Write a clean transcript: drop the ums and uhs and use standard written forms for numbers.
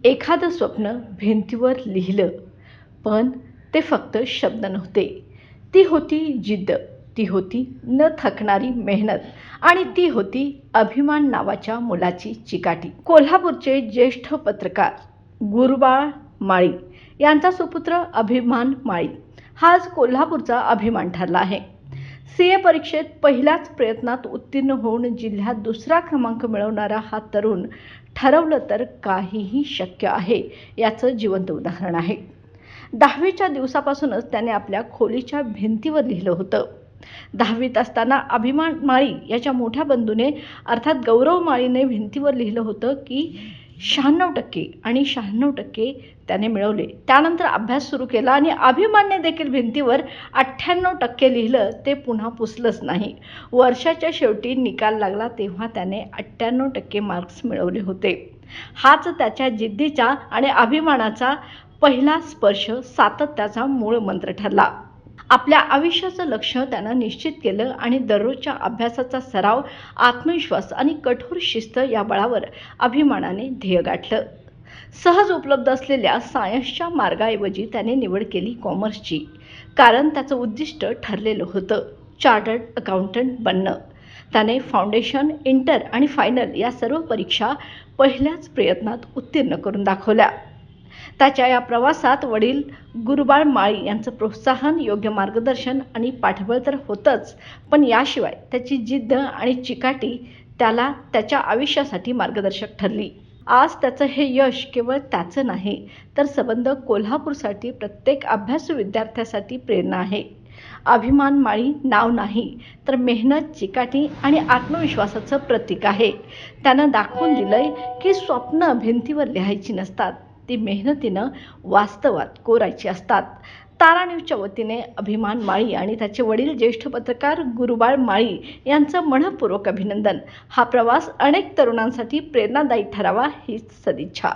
एखादं स्वप्न भिंतीवर लिहिलं, पण ते फक्त शब्द नव्हते. ती होती जिद्द, ती होती न थकणारी मेहनत आणि ती होती अभिमान नावाच्या मुलाची चिकाटी. कोल्हापूरचे ज्येष्ठ पत्रकार गुरुबाळ माळी यांचा सुपुत्र अभिमान माळी हा आज कोल्हापूरचा अभिमान ठरला आहे. सीए परीक्षेत पहिल्याच प्रयत्नात उत्तीर्ण होऊन जिल्ह्यात दुसरा क्रमांक मिळवणारा हा तरुण ठरवलं तर काहीही शक्य आहे याचं जिवंत उदाहरण आहे. 10वीच्या दिवसापासूनच त्याने आपल्या खोलीच्या भिंतीवर लिहिलं होतं. 10वीत असताना अभिमान माळी याच्या मोठ्या बंधूने अर्थात गौरव माळीने भिंतीवर लिहिलं होतं की 96% आणि 96% त्याने मिळवले. त्यानंतर अभ्यास सुरू केला आणि अभिमानने देखील भिंतीवर 98% लिहिलं. ते पुन्हा पुसलंच नाही. वर्षाच्या शेवटी निकाल लागला तेव्हा त्याने 98% मार्क्स मिळवले होते. हाच त्याच्या जिद्दीचा आणि अभिमानाचा पहिला स्पर्श सातत्याचा मूळ मंत्र ठरला. आपल्या आयुष्याचं लक्ष्य त्यानं निश्चित केलं आणि दररोजच्या अभ्यासाचा सराव, आत्मविश्वास आणि कठोर शिस्त या बळावर अभिमानाने ध्येय गाठलं. सहज उपलब्ध असलेल्या सायन्सच्या मार्गाऐवजी त्याने निवड केली कॉमर्सची, कारण त्याचं उद्दिष्ट ठरलेलं होतं, चार्टर्ड अकाउंटंट बनणं. त्याने फाउंडेशन, इंटर आणि फायनल या सर्व परीक्षा पहिल्याच प्रयत्नात उत्तीर्ण करून दाखवल्या. त्याच्या या प्रवासात वडील गुरुबाळ माळी यांचं प्रोत्साहन, योग्य मार्गदर्शन आणि पाठबळ तर होतंच, पण याशिवाय त्याची जिद्द आणि चिकाटी त्याला त्याच्या आयुष्यासाठी मार्गदर्शक ठरली. आज त्याचं हे यश केवळ त्याचं नाही, तर संबंध कोल्हापूरसाठी प्रत्येक अभ्यासू विद्यार्थ्यासाठी प्रेरणा आहे. अभिमान माळी नाव नाही, तर मेहनत, चिकाटी आणि आत्मविश्वासाचं प्रतीक आहे. त्यानं दाखवून दिलंय की स्वप्न भिंतीवर लिहायची नसतात, ती मेहनतीनं वास्तवात कोरायची असतात. तारा न्यूजच्या वतीने अभिमान माळी आणि त्याचे वडील ज्येष्ठ पत्रकार गुरुबाळ माळी यांचं मनःपूर्वक अभिनंदन. हा प्रवास अनेक तरुणांसाठी प्रेरणादायी ठरावा हीच सदिच्छा.